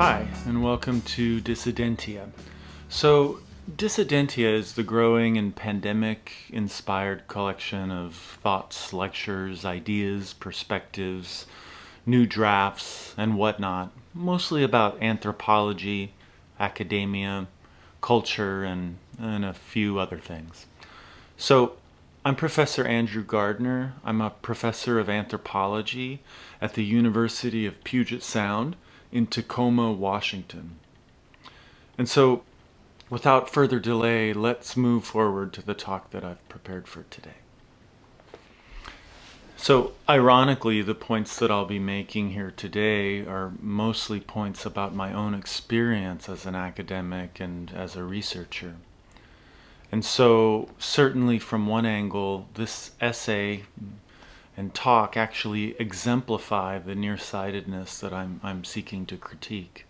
Hi, and welcome to Dissidentia. So, Dissidentia is the growing and pandemic-inspired collection of thoughts, lectures, ideas, perspectives, new drafts, and whatnot, mostly about anthropology, academia, culture, and a few other things. So, I'm Professor Andrew Gardner. I'm a professor of anthropology at the University of Puget Sound in Tacoma, Washington. And so, without further delay, let's move forward to the talk that I've prepared for today. So, ironically, the points that I'll be making here today are mostly points about my own experience as an academic and as a researcher. And so, certainly from one angle, this essay and talk actually exemplify the nearsightedness that I'm seeking to critique.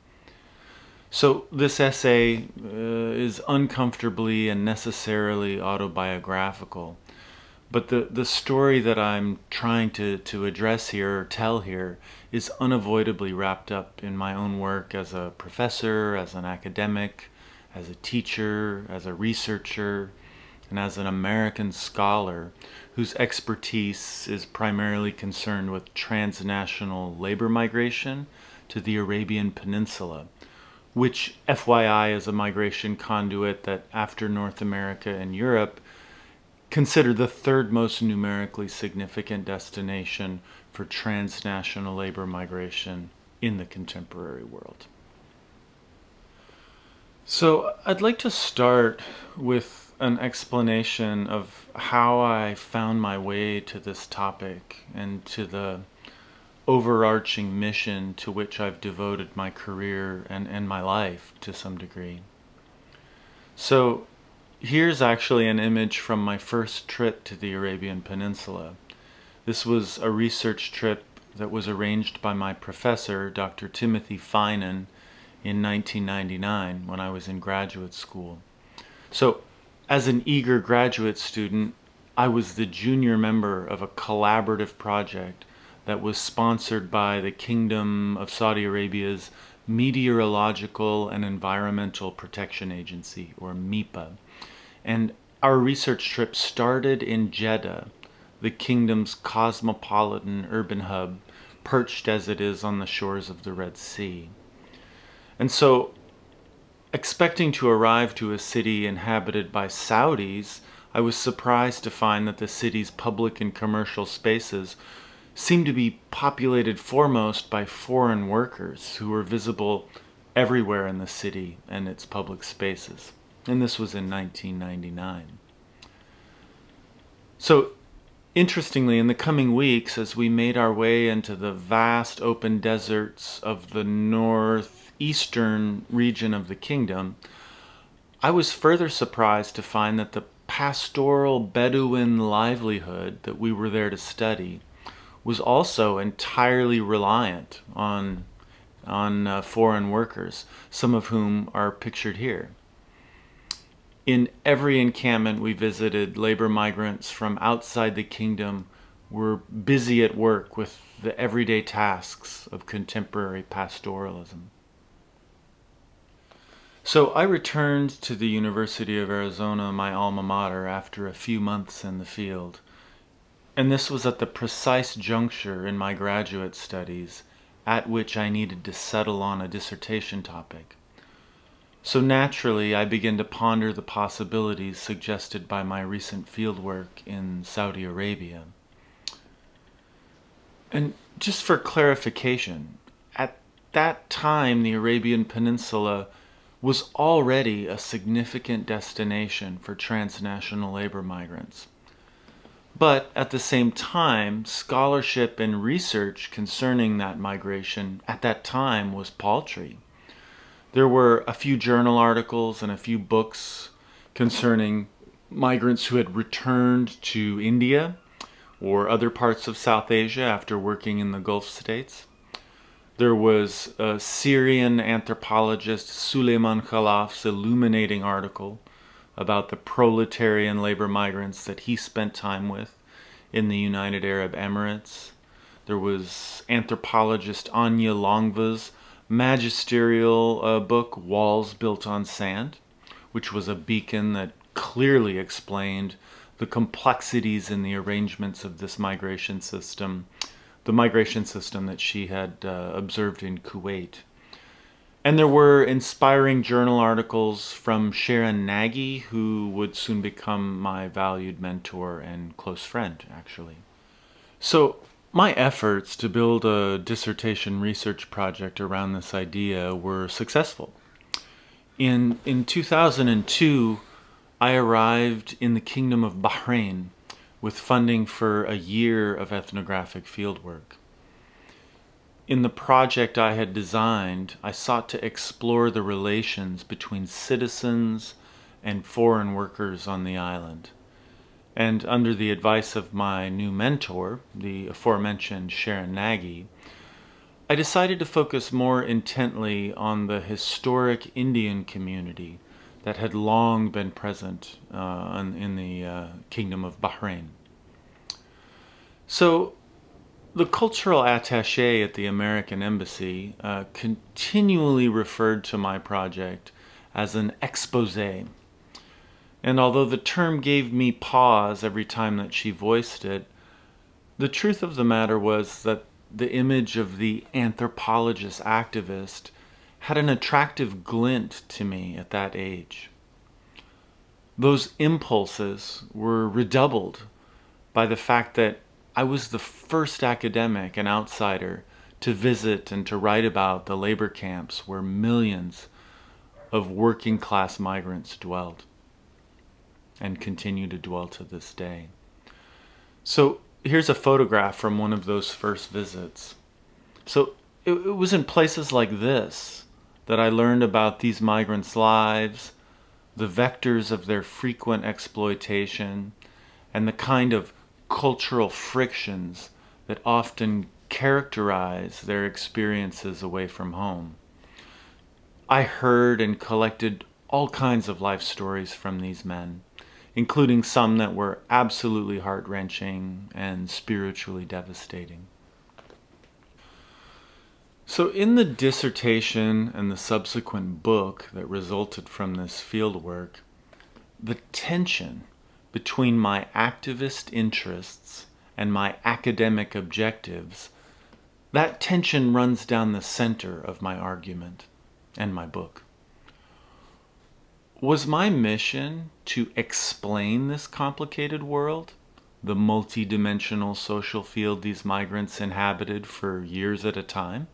So this essay is uncomfortably and necessarily autobiographical, but the story that I'm trying to address here or tell here is unavoidably wrapped up in my own work as a professor, as an academic, as a teacher, as a researcher, and as an American scholar whose expertise is primarily concerned with transnational labor migration to the Arabian Peninsula, which, FYI, is a migration conduit that, after North America and Europe, considered the third most numerically significant destination for transnational labor migration in the contemporary world. So I'd like to start with an explanation of how I found my way to this topic and to the overarching mission to which I've devoted my career and my life to some degree. So here's actually an image from my first trip to the Arabian Peninsula. This was a research trip that was arranged by my professor, Dr. Timothy Finan, in 1999 when I was in graduate school. So, as an eager graduate student, I was the junior member of a collaborative project that was sponsored by the Kingdom of Saudi Arabia's Meteorological and Environmental Protection Agency, or MEPA. And our research trip started in Jeddah, the kingdom's cosmopolitan urban hub, perched as it is on the shores of the Red Sea. And so, expecting to arrive to a city inhabited by Saudis, I was surprised to find that the city's public and commercial spaces seemed to be populated foremost by foreign workers who were visible everywhere in the city and its public spaces. And this was in 1999. So, interestingly, in the coming weeks, as we made our way into the vast open deserts of the northeastern region of the kingdom, I was further surprised to find that the pastoral Bedouin livelihood that we were there to study was also entirely reliant on foreign workers, some of whom are pictured here. In every encampment we visited, labor migrants from outside the kingdom were busy at work with the everyday tasks of contemporary pastoralism. So I returned to the University of Arizona, my alma mater, after a few months in the field. And this was at the precise juncture in my graduate studies at which I needed to settle on a dissertation topic. So naturally, I began to ponder the possibilities suggested by my recent fieldwork in Saudi Arabia. And just for clarification, at that time, the Arabian Peninsula was already a significant destination for transnational labor migrants. But at the same time, scholarship and research concerning that migration at that time was paltry. There were a few journal articles and a few books concerning migrants who had returned to India or other parts of South Asia after working in the Gulf states. There was a Syrian anthropologist Suleiman Khalaf's illuminating article about the proletarian labor migrants that he spent time with in the United Arab Emirates. There was anthropologist Anya Longva's magisterial book, Walls Built on Sand, which was a beacon that clearly explained the complexities in the arrangements of this migration system, the migration system that she had observed in Kuwait. And there were inspiring journal articles from Sharon Nagy, who would soon become my valued mentor and close friend, actually. So, my efforts to build a dissertation research project around this idea were successful. In 2002, I arrived in the Kingdom of Bahrain with funding for a year of ethnographic fieldwork. In the project I had designed, I sought to explore the relations between citizens and foreign workers on the island. And under the advice of my new mentor, the aforementioned Sharon Nagy, I decided to focus more intently on the historic Indian community that had long been present in the Kingdom of Bahrain. So, the cultural attaché at the American Embassy continually referred to my project as an exposé. And although the term gave me pause every time that she voiced it, the truth of the matter was that the image of the anthropologist activist had an attractive glint to me at that age. Those impulses were redoubled by the fact that I was the first academic and outsider to visit and to write about the labor camps where millions of working class migrants dwelled and continue to dwell to this day. So here's a photograph from one of those first visits. So it was in places like this that I learned about these migrants' lives, the vectors of their frequent exploitation, and the kind of cultural frictions that often characterize their experiences away from home. I heard and collected all kinds of life stories from these men, including some that were absolutely heart-wrenching and spiritually devastating. So in the dissertation and the subsequent book that resulted from this fieldwork, the tension between my activist interests and my academic objectives, that tension runs down the center of my argument and my book. Was my mission to explain this complicated world, the multidimensional social field these migrants inhabited for years at a time?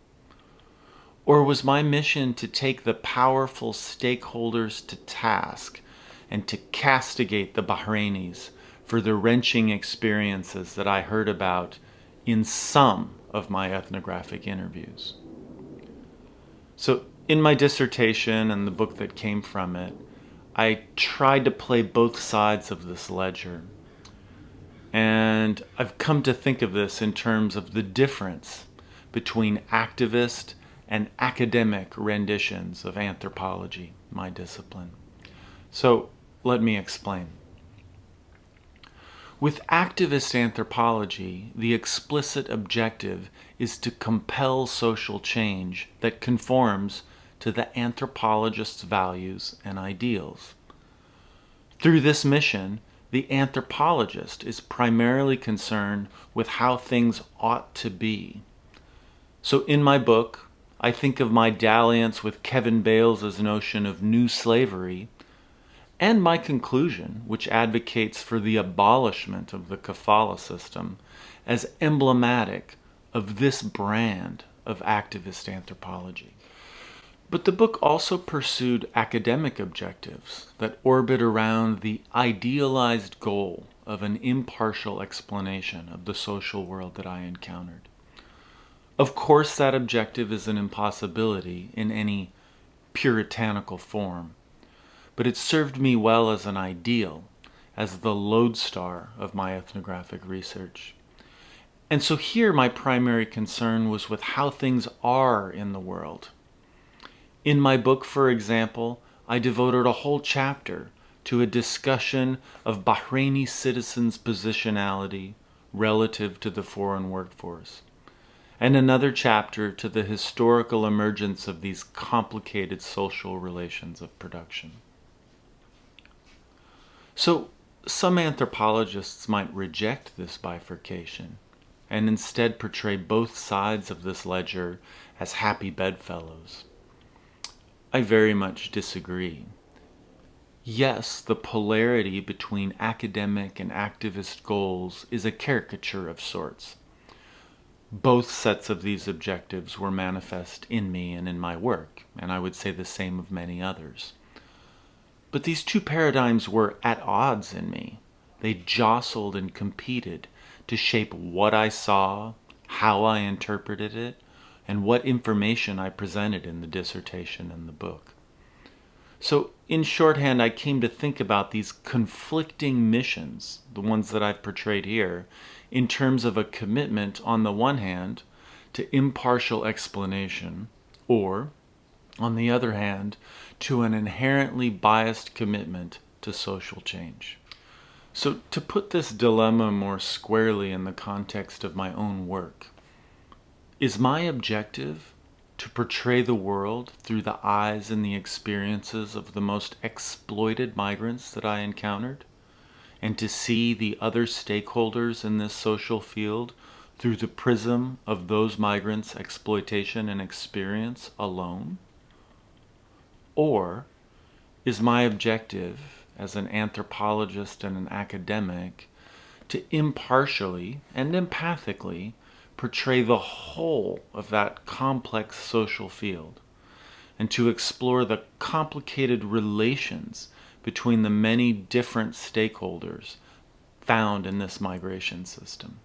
Or was my mission to take the powerful stakeholders to task and to castigate the Bahrainis for the wrenching experiences that I heard about in some of my ethnographic interviews? So in my dissertation and the book that came from it, I tried to play both sides of this ledger. And I've come to think of this in terms of the difference between activist and academic renditions of anthropology, my discipline. So let me explain. With activist anthropology, the explicit objective is to compel social change that conforms to the anthropologist's values and ideals. Through this mission, the anthropologist is primarily concerned with how things ought to be. So in my book, I think of my dalliance with Kevin Bales's notion of new slavery and my conclusion, which advocates for the abolishment of the kafala system, as emblematic of this brand of activist anthropology. But the book also pursued academic objectives that orbit around the idealized goal of an impartial explanation of the social world that I encountered. Of course, that objective is an impossibility in any puritanical form, but it served me well as an ideal, as the lodestar of my ethnographic research. And so here my primary concern was with how things are in the world. In my book, for example, I devoted a whole chapter to a discussion of Bahraini citizens' positionality relative to the foreign workforce. and another chapter to the historical emergence of these complicated social relations of production. So, some anthropologists might reject this bifurcation and instead portray both sides of this ledger as happy bedfellows. I very much disagree. Yes, the polarity between academic and activist goals is a caricature of sorts. Both sets of these objectives were manifest in me and in my work, and I would say the same of many others. But these two paradigms were at odds in me. They jostled and competed to shape what I saw, how I interpreted it, and what information I presented in the dissertation and the book. So, in shorthand, I came to think about these conflicting missions, the ones that I've portrayed here, in terms of a commitment, on the one hand, to impartial explanation, or, on the other hand, to an inherently biased commitment to social change. So, to put this dilemma more squarely in the context of my own work, is my objective to portray the world through the eyes and the experiences of the most exploited migrants that I encountered, and to see the other stakeholders in this social field through the prism of those migrants' exploitation and experience alone? Or is my objective as an anthropologist and an academic to impartially and empathically portray the whole of that complex social field, and to explore the complicated relations between the many different stakeholders found in this migration system?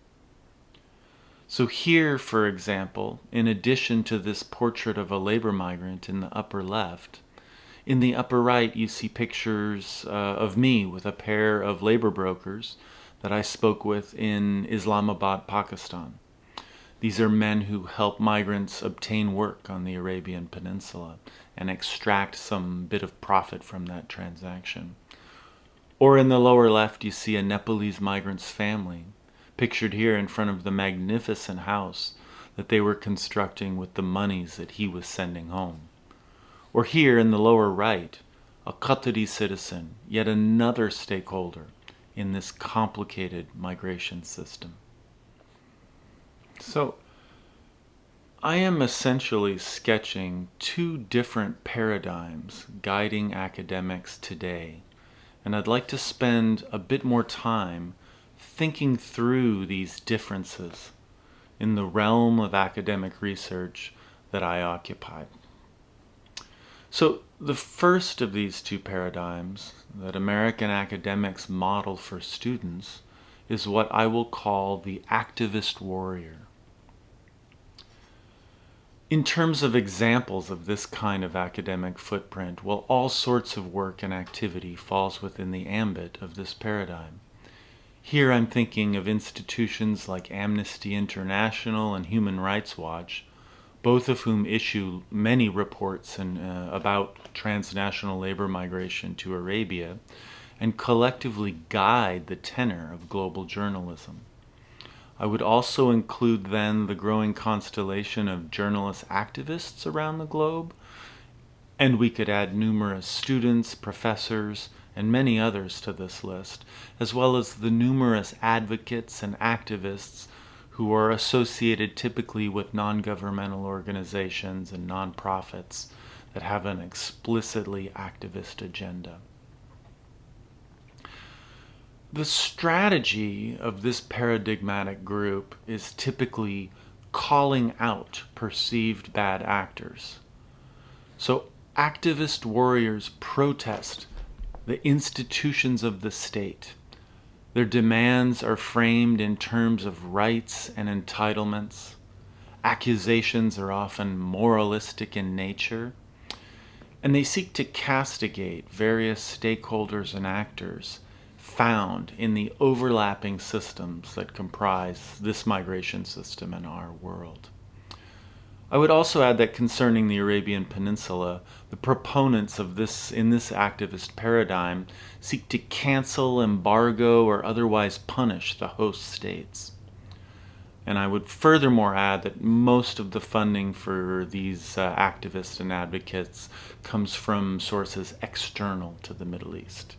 So here, for example, in addition to this portrait of a labor migrant in the upper left, in the upper right you see pictures of me with a pair of labor brokers that I spoke with in Islamabad, Pakistan. These are men who help migrants obtain work on the Arabian Peninsula and extract some bit of profit from that transaction. Or in the lower left, you see a Nepalese migrant's family, pictured here in front of the magnificent house that they were constructing with the monies that he was sending home. Or here in the lower right, a Qatari citizen, yet another stakeholder in this complicated migration system. So, I am essentially sketching two different paradigms guiding academics today, and I'd like to spend a bit more time thinking through these differences in the realm of academic research that I occupy. So, the first of these two paradigms that American academics model for students is what I will call the activist warrior. In terms of examples of this kind of academic footprint, well, all sorts of work and activity falls within the ambit of this paradigm. Here I'm thinking of institutions like Amnesty International and Human Rights Watch, both of whom issue many reports about transnational labor migration to Arabia, and collectively guide the tenor of global journalism. I would also include then the growing constellation of journalist activists around the globe, and we could add numerous students, professors, and many others to this list, as well as the numerous advocates and activists who are associated typically with non-governmental organizations and nonprofits that have an explicitly activist agenda. The strategy of this paradigmatic group is typically calling out perceived bad actors. So activist warriors protest the institutions of the state. Their demands are framed in terms of rights and entitlements. Accusations are often moralistic in nature, and they seek to castigate various stakeholders and actors found in the overlapping systems that comprise this migration system in our world. I would also add that concerning the Arabian Peninsula, the proponents of this in this activist paradigm seek to cancel, embargo, or otherwise punish the host states. And I would furthermore add that most of the funding for these activists and advocates comes from sources external to the Middle East.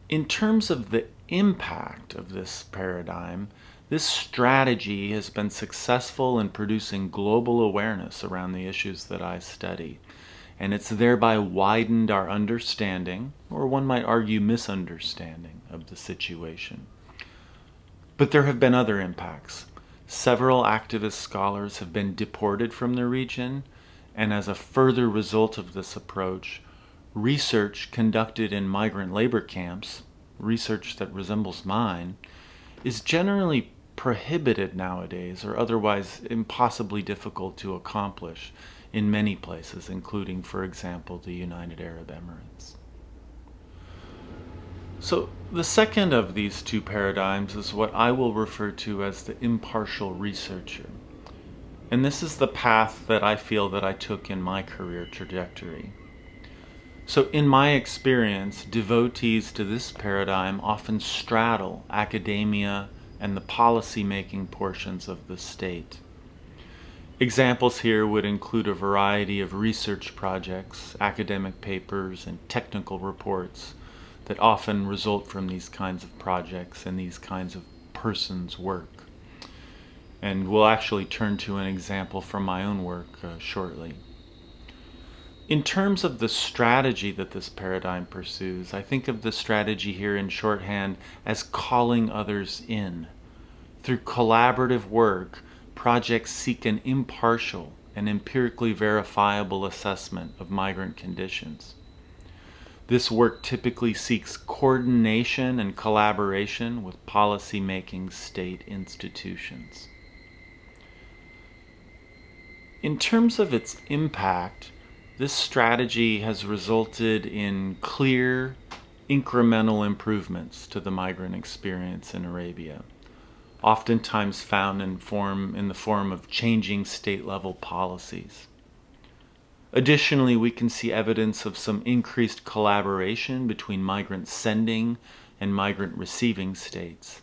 In terms of the impact of this paradigm, this strategy has been successful in producing global awareness around the issues that I study, and it's thereby widened our understanding, or one might argue misunderstanding, of the situation. But there have been other impacts. Several activist scholars have been deported from the region, and as a further result of this approach, research conducted in migrant labor camps, research that resembles mine, is generally prohibited nowadays or otherwise impossibly difficult to accomplish in many places, including, for example, the United Arab Emirates. So the second of these two paradigms is what I will refer to as the impartial researcher. And this is the path that I feel that I took in my career trajectory. So in my experience, devotees to this paradigm often straddle academia and the policy-making portions of the state. Examples here would include a variety of research projects, academic papers, and technical reports that often result from these kinds of projects and these kinds of persons' work. And we'll actually turn to an example from my own work shortly. In terms of the strategy that this paradigm pursues, I think of the strategy here in shorthand as calling others in. Through collaborative work, projects seek an impartial and empirically verifiable assessment of migrant conditions. This work typically seeks coordination and collaboration with policy-making state institutions. In terms of its impact, this strategy has resulted in clear, incremental improvements to the migrant experience in Arabia, oftentimes found in the form of changing state-level policies. Additionally, we can see evidence of some increased collaboration between migrant sending and migrant receiving states.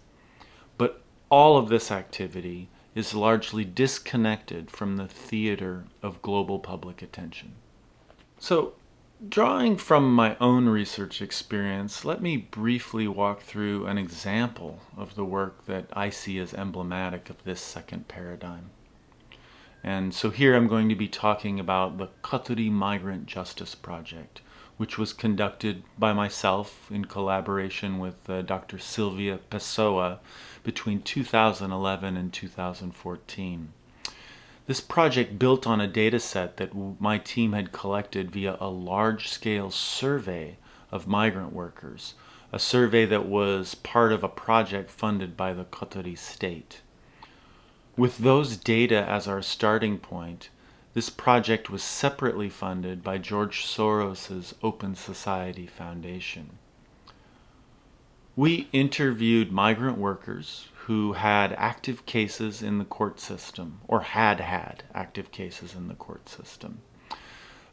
But all of this activity is largely disconnected from the theater of global public attention. So, drawing from my own research experience, let me briefly walk through an example of the work that I see as emblematic of this second paradigm. And so here I'm going to be talking about the Qatari Migrant Justice Project, which was conducted by myself in collaboration with Dr. Sylvia Pessoa between 2011 and 2014. This project built on a data set that my team had collected via a large-scale survey of migrant workers, a survey that was part of a project funded by the Qatari state. With those data as our starting point, this project was separately funded by George Soros's Open Society Foundation. We interviewed migrant workers who had active cases in the court system, or had active cases in the court system.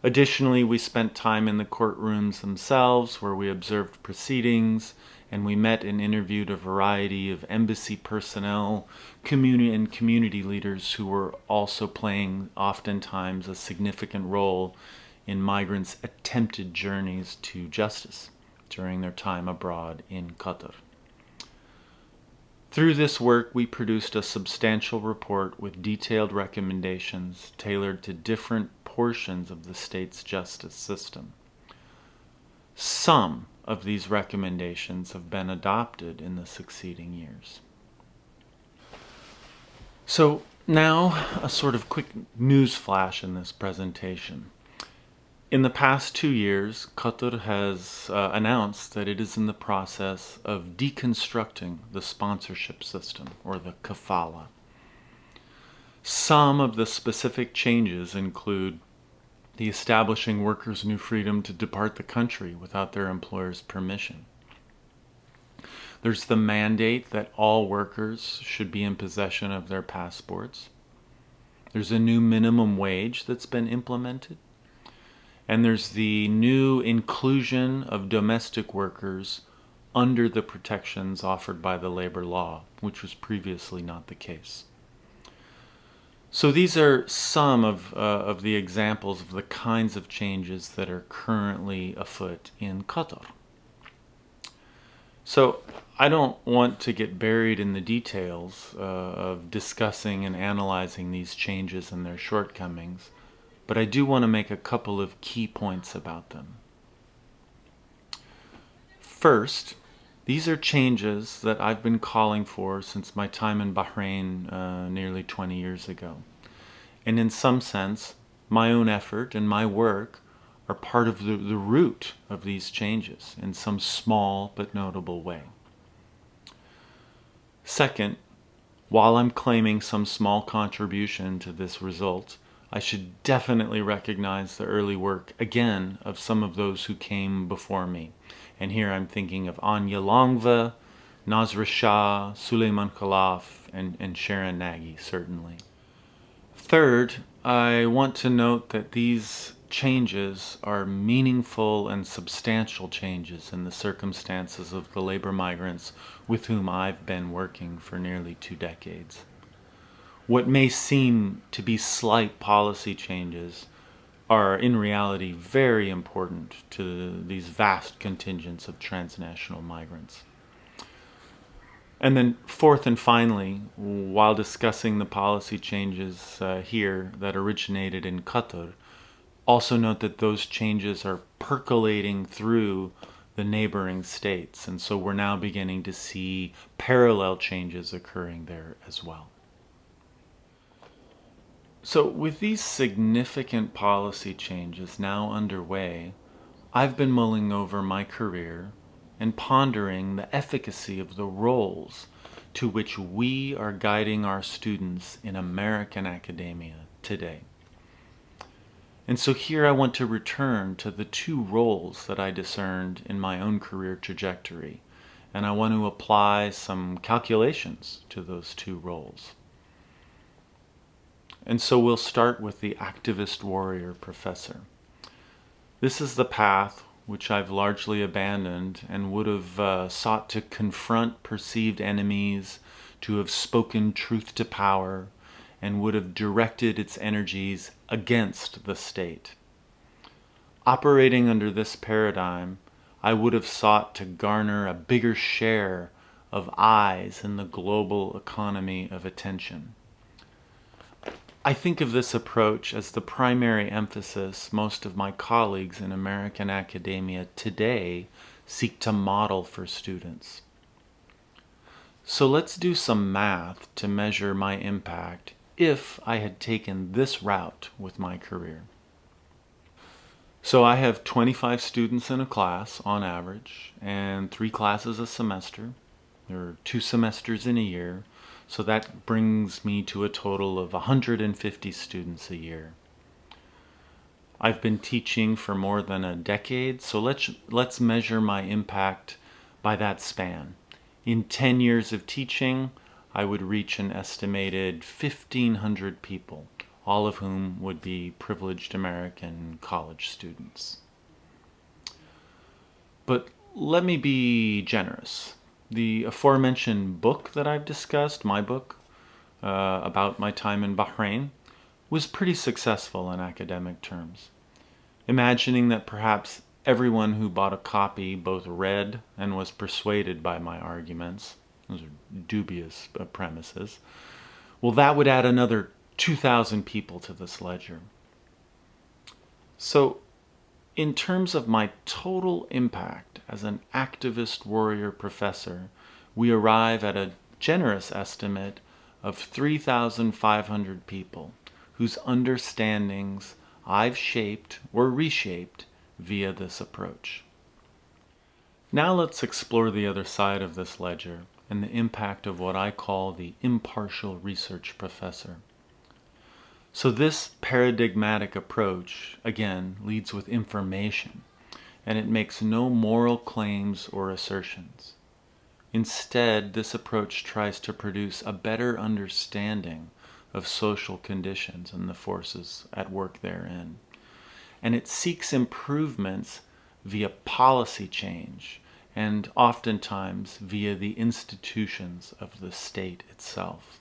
Additionally, we spent time in the courtrooms themselves where we observed proceedings, and we met and interviewed a variety of embassy personnel, community leaders who were also playing oftentimes a significant role in migrants' attempted journeys to justice during their time abroad in Qatar. Through this work, we produced a substantial report with detailed recommendations tailored to different portions of the state's justice system. Some of these recommendations have been adopted in the succeeding years. So now, a sort of quick news flash in this presentation. In the past 2 years, Qatar has announced that it is in the process of deconstructing the sponsorship system, or the kafala. Some of the specific changes include the establishing workers' new freedom to depart the country without their employer's permission. There's the mandate that all workers should be in possession of their passports. There's a new minimum wage that's been implemented. And there's the new inclusion of domestic workers under the protections offered by the labor law, which was previously not the case. So these are some of the examples of the kinds of changes that are currently afoot in Qatar. So I don't want to get buried in the details of discussing and analyzing these changes and their shortcomings, but I do want to make a couple of key points about them. First, these are changes that I've been calling for since my time in Bahrain nearly 20 years ago. And in some sense, my own effort and my work are part of the root of these changes in some small but notable way. Second, while I'm claiming some small contribution to this result, I should definitely recognize the early work, again, of some of those who came before me. And here I'm thinking of Anya Longva, Nazra Shah, Suleiman Khalaf, and Sharon Nagy, certainly. Third, I want to note that these changes are meaningful and substantial changes in the circumstances of the labor migrants with whom I've been working for nearly 2 decades. What may seem to be slight policy changes are in reality very important to these vast contingents of transnational migrants. And then fourth and finally, while discussing the policy changes here that originated in Qatar, also note that those changes are percolating through the neighboring states, and so we're now beginning to see parallel changes occurring there as well. So with these significant policy changes now underway, I've been mulling over my career and pondering the efficacy of the roles to which we are guiding our students in American academia today. And so here I want to return to the 2 roles that I discerned in my own career trajectory, and I want to apply some calculations to those 2 roles. And so we'll start with the activist warrior professor. This is the path which I've largely abandoned and would have sought to confront perceived enemies, to have spoken truth to power, and would have directed its energies against the state. Operating under this paradigm, I would have sought to garner a bigger share of eyes in the global economy of attention. I think of this approach as the primary emphasis most of my colleagues in American academia today seek to model for students. So let's do some math to measure my impact if I had taken this route with my career. So I have 25 students in a class on average, and 3 classes a semester. There are 2 semesters in a year. So that brings me to a total of 150 students a year. I've been teaching for more than a decade, so let's measure my impact by that span. In 10 years of teaching, I would reach an estimated 1,500 people, all of whom would be privileged American college students. But let me be generous. The aforementioned book that I've discussed, my book, about my time in Bahrain, was pretty successful in academic terms. Imagining that perhaps everyone who bought a copy both read and was persuaded by my arguments, those are dubious premises, well, that would add another 2,000 people to this ledger. So, in terms of my total impact as an activist warrior professor, we arrive at a generous estimate of 3,500 people whose understandings I've shaped or reshaped via this approach. Now let's explore the other side of this ledger and the impact of what I call the impartial research professor. So this paradigmatic approach, again, leads with information, and it makes no moral claims or assertions. Instead, this approach tries to produce a better understanding of social conditions and the forces at work therein. And it seeks improvements via policy change and oftentimes via the institutions of the state itself.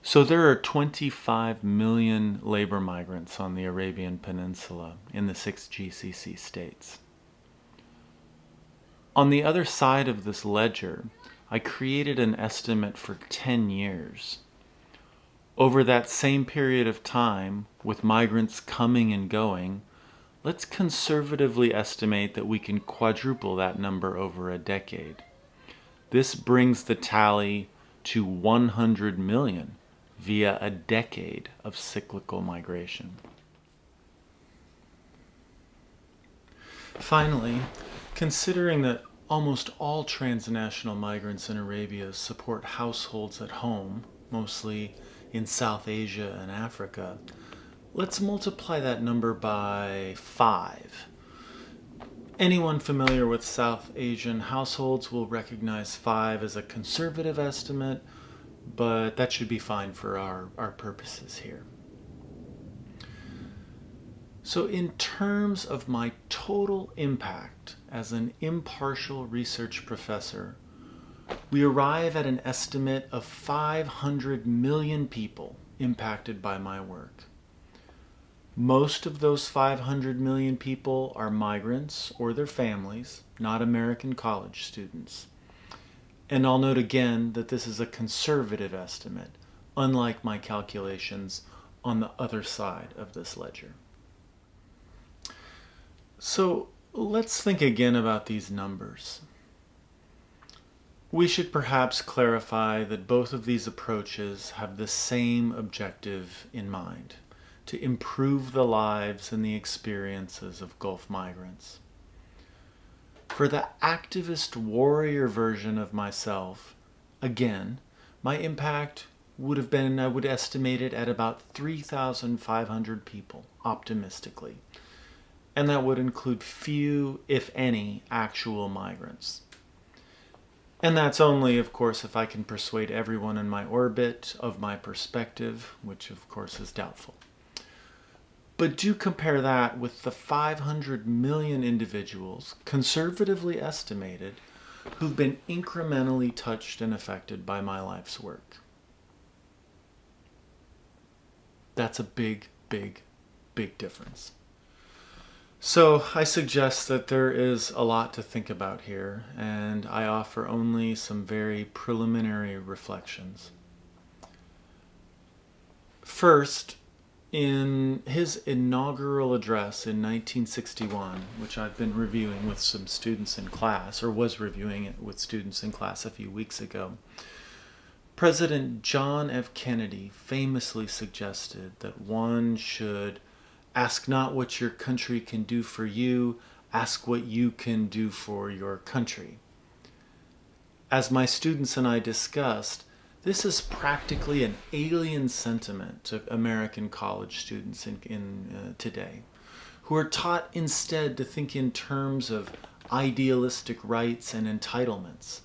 So there are 25 million labor migrants on the Arabian Peninsula in the 6 GCC states. On the other side of this ledger, I created an estimate for 10 years. Over that same period of time, with migrants coming and going, let's conservatively estimate that we can quadruple that number over a decade. This brings the tally to 100 million via a decade of cyclical migration. Finally, considering that almost all transnational migrants in Arabia support households at home, mostly in South Asia and Africa, let's multiply that number by 5. Anyone familiar with South Asian households will recognize 5 as a conservative estimate, but that should be fine for our purposes here. So in terms of my total impact as an impartial research professor, we arrive at an estimate of 500 million people impacted by my work. Most of those 500 million people are migrants or their families, not American college students. And I'll note again that this is a conservative estimate, unlike my calculations on the other side of this ledger. So let's think again about these numbers. We should perhaps clarify that both of these approaches have the same objective in mind: to improve the lives and the experiences of Gulf migrants. For the activist warrior version of myself, again, my impact would have been, I would estimate it at about 3,500 people, optimistically. And that would include few, if any, actual migrants. And that's only, of course, if I can persuade everyone in my orbit of my perspective, which of course is doubtful. But do compare that with the 500 million individuals, conservatively estimated, who've been incrementally touched and affected by my life's work. That's a big, big, big difference. So I suggest that there is a lot to think about here, and I offer only some very preliminary reflections. First, in his inaugural address in 1961, which I've been reviewing with some students in class, or was reviewing it with students in class a few weeks ago, President John F. Kennedy famously suggested that one should ask not what your country can do for you, ask what you can do for your country. As my students and I discussed, this is practically an alien sentiment to American college students in today, who are taught instead to think in terms of idealistic rights and entitlements,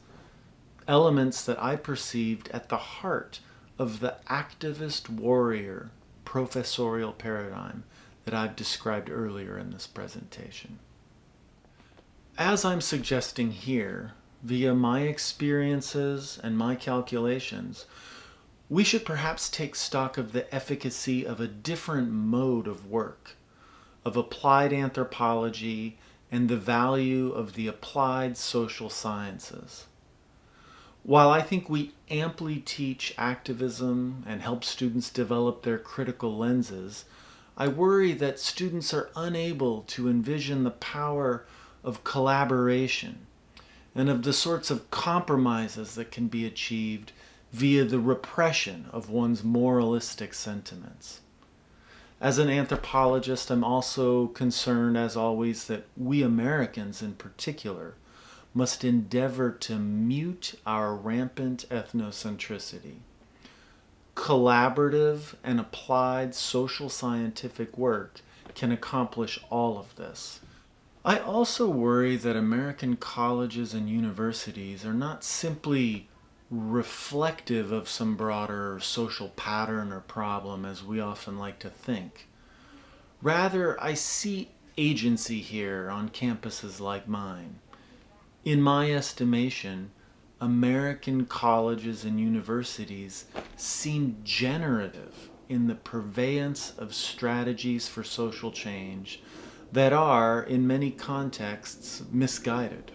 elements that I perceived at the heart of the activist warrior professorial paradigm that I've described earlier in this presentation. As I'm suggesting here, via my experiences and my calculations, we should perhaps take stock of the efficacy of a different mode of work, of applied anthropology and the value of the applied social sciences. While I think we amply teach activism and help students develop their critical lenses, I worry that students are unable to envision the power of collaboration and of the sorts of compromises that can be achieved via the repression of one's moralistic sentiments. As an anthropologist, I'm also concerned, as always, that we Americans in particular must endeavor to mute our rampant ethnocentricity. Collaborative and applied social scientific work can accomplish all of this. I also worry that American colleges and universities are not simply reflective of some broader social pattern or problem as we often like to think. Rather, I see agency here on campuses like mine. In my estimation, American colleges and universities seem generative in the purveyance of strategies for social change that are, in many contexts, misguided.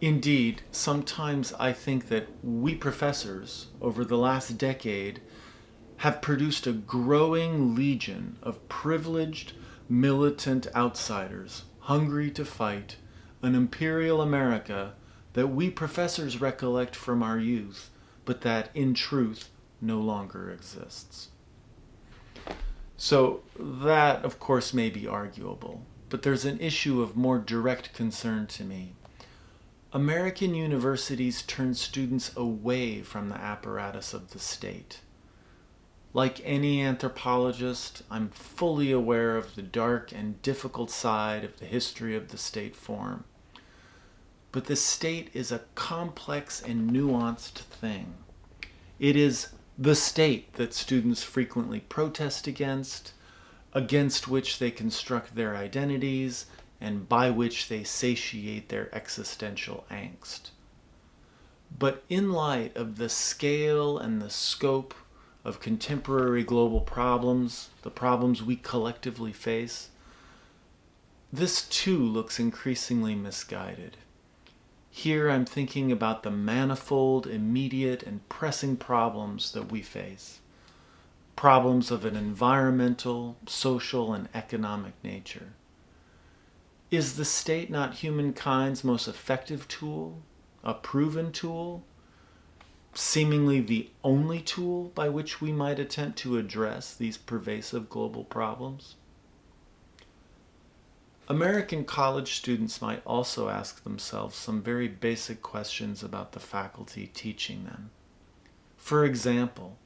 Indeed, sometimes I think that we professors, over the last decade, have produced a growing legion of privileged, militant outsiders hungry to fight an imperial America that we professors recollect from our youth, but that in truth no longer exists. So that, of course, may be arguable, but there's an issue of more direct concern to me. American universities turn students away from the apparatus of the state. Like any anthropologist, I'm fully aware of the dark and difficult side of the history of the state form. But the state is a complex and nuanced thing. It is the state that students frequently protest against which they construct their identities, and by which they satiate their existential angst. But in light of the scale and the scope of contemporary global problems, the problems we collectively face, this too looks increasingly misguided. Here I'm thinking about the manifold, immediate, and pressing problems that we face. Problems of an environmental, social, and economic nature. Is the state not humankind's most effective tool, a proven tool, seemingly the only tool by which we might attempt to address these pervasive global problems? American college students might also ask themselves some very basic questions about the faculty teaching them. For example,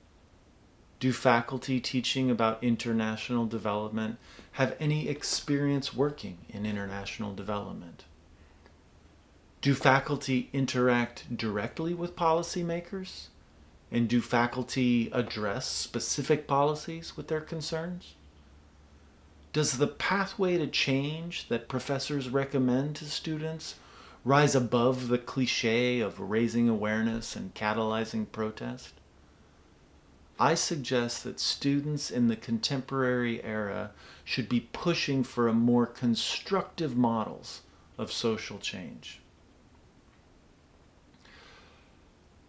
do faculty teaching about international development have any experience working in international development? Do faculty interact directly with policymakers? And do faculty address specific policies with their concerns? Does the pathway to change that professors recommend to students rise above the cliché of raising awareness and catalyzing protest? I suggest that students in the contemporary era should be pushing for a more constructive models of social change.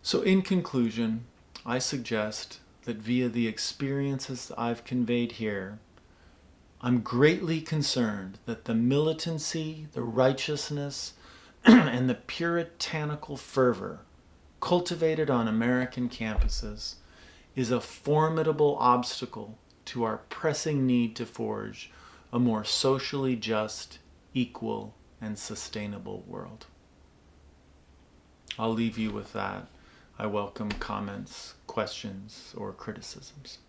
So in conclusion, I suggest that via the experiences I've conveyed here, I'm greatly concerned that the militancy, the righteousness, and the puritanical fervor cultivated on American campuses is a formidable obstacle to our pressing need to forge a more socially just, equal, and sustainable world. I'll leave you with that. I welcome comments, questions, or criticisms.